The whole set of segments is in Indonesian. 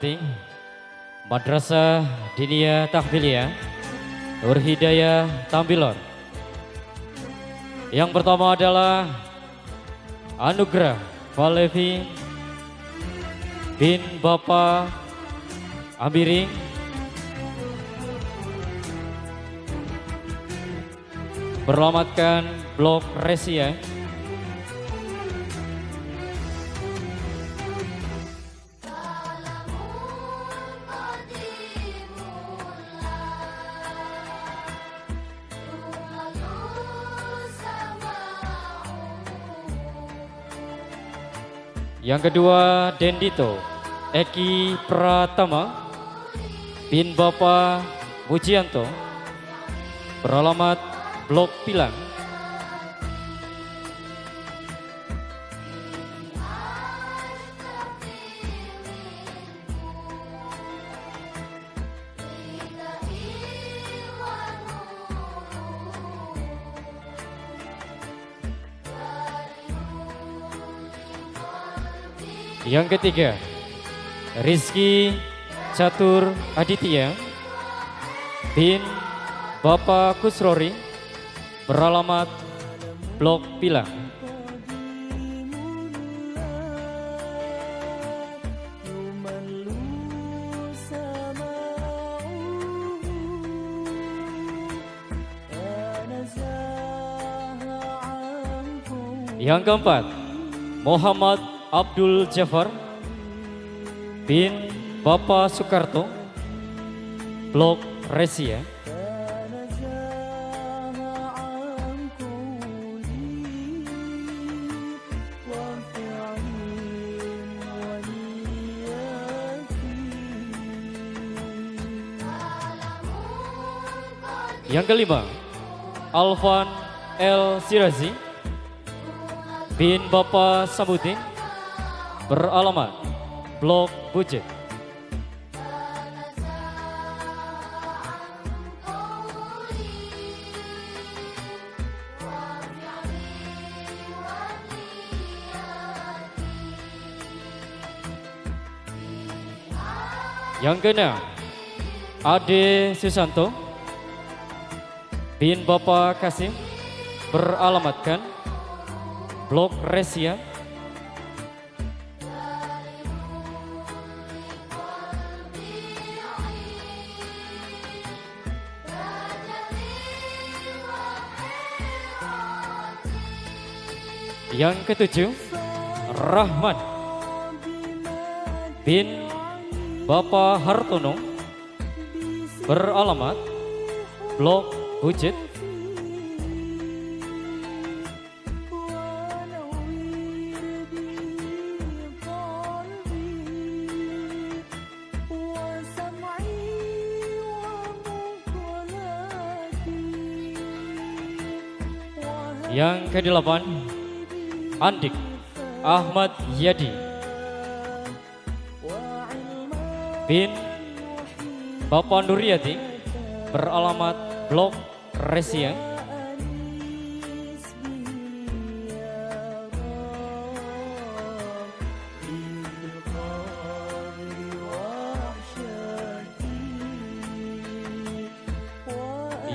hormati Madrasah Diniyah Tahfiliyah Nur Hidayah Tambilor. Yang pertama adalah Anugrah Valevi bin Bapak Amiring beralamatkan Blok Resia. Yang kedua Dendito Eki Pratama bin Bapak Mujianto beralamat Blok Pilang. Yang ketiga Rizky Catur Aditya bin Bapak Kusrori beralamat Blok Pilang. Yang keempat Muhammad Abdul Jafar bin Bapak Soekarto Blok Resia. Yang kelima Alvan El Sirazi bin Bapak Samudin beralamat Blok Bujet. Yang keenam Ade Susanto bin Bapak Kasim beralamatkan Blok Resia. Yang ketujuh Rahman bin Bapak Hartono beralamat Blok Bujet. Yang kedelapan Andik Ahmad Yadi bin Bapak Nuriyati beralamat Blok Resia.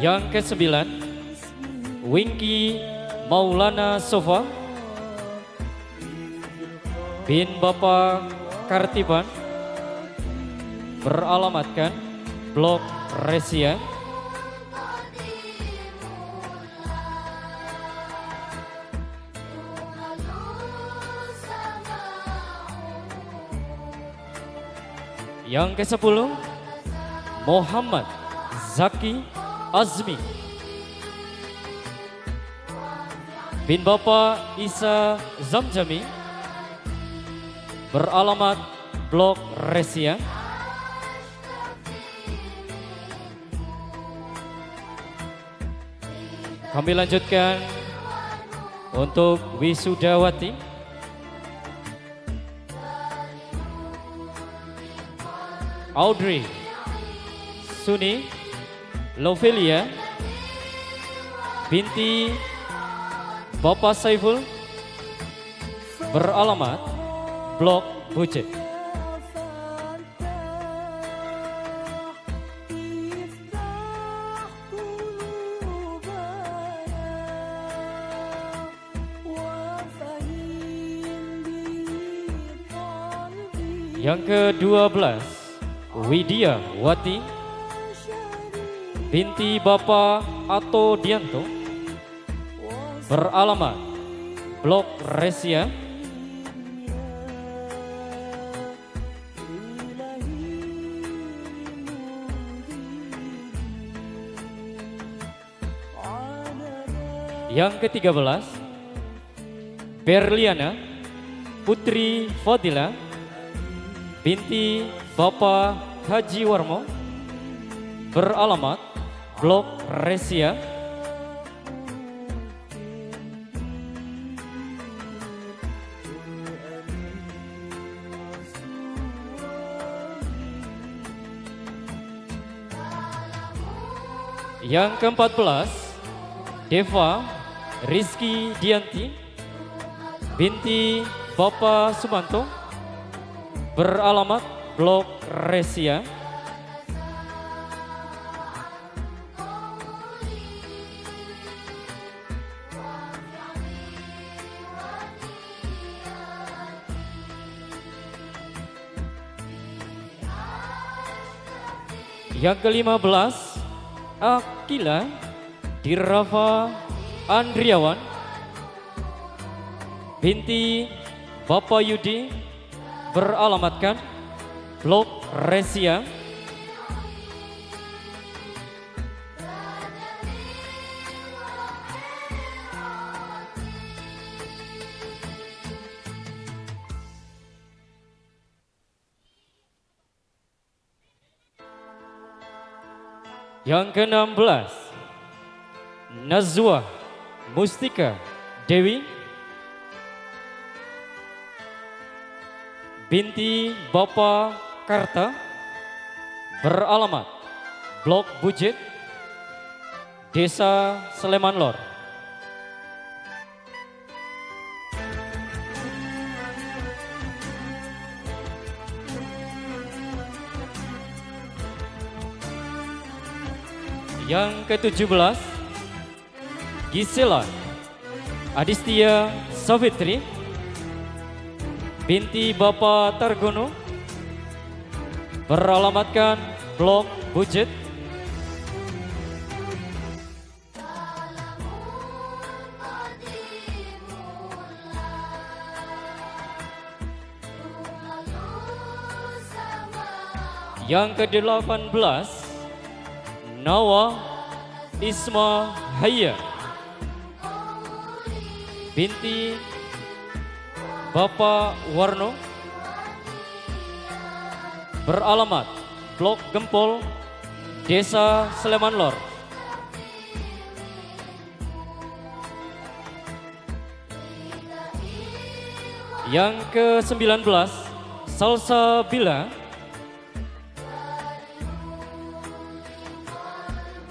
Yang kesembilan Wingky Maulana Sofa bin Bapak Kartiban beralamatkan Blok Resia. Yang ke-10 Muhammad Zaki Azmi bin Bapak Isa Zamjami beralamat Blok Resia. Kami lanjutkan untuk wisudawati. Audrey Suni Lovelia binti Bapak Saiful beralamat Blok Bujet. Yang ke-12, Widya Wati binti Bapak Ato Dianto, beralamat Blok Resia. Yang ke-13, Berliana Putri Fadila binti Bapak Haji Warmo, beralamat Blok Resia. Yang ke-14, Deva Rizky Dianti binti Bapak Sumanto, beralamat Blok Resia. Yang ke-15, Akila Dirafa Andriawan binti Bapak Yudi, beralamatkan Blok Resia. Yang ke-16, Nazwa Mustika Dewi binti Bapak Karta, beralamat Blok Bujit, Desa Sleman Lor. Yang ke-17, Gisela Adistia Savitri binti Bapak Targono, beralamatkan Blok Bujit. Yang ke-18, Nawa Isma Haya binti Bapak Warno, beralamat Blok Gempol, Desa Sleman Lor. Yang ke-19, Salsa Bila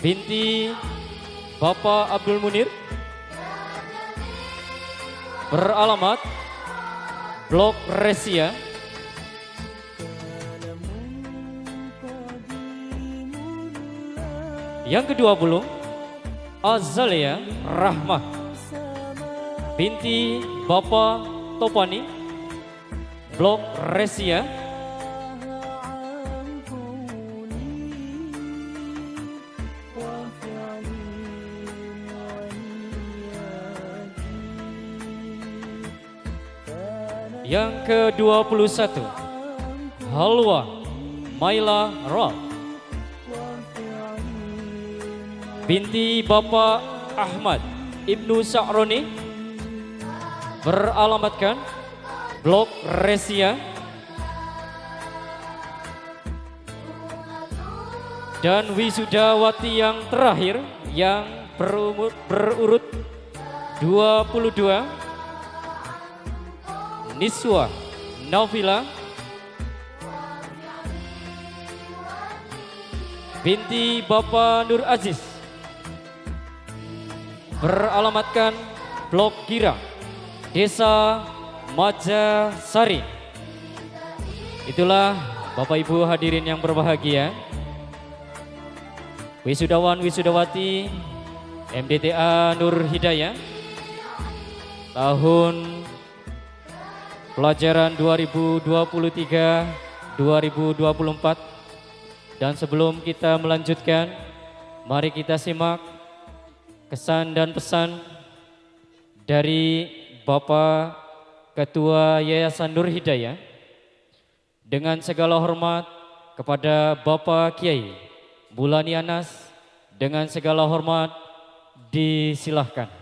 binti Bapak Abdul Munir, beralamat Blok Resia. Yang ke-20, Azalia Rahmah binti Bapak Topani, Blok Resia. Yang ke-21, Halwa Maila Rob binti Bapak Ahmad Ibnu Sa'roni, beralamatkan Blok Resia. Dan wisudawati yang terakhir yang berurut 22, Niswa Naufila binti Bapak Nur Aziz, beralamatkan Blok Girang, Desa Majasari. Itulah Bapak Ibu hadirin yang berbahagia, wisudawan wisudawati MDTA Nur Hidayah tahun pelajaran 2023-2024. Dan sebelum kita melanjutkan, mari kita simak kesan dan pesan dari Bapak Ketua Yayasan Nur Hidayah. Dengan segala hormat kepada Bapak Kiai Bulani Anas, dengan segala hormat disilahkan.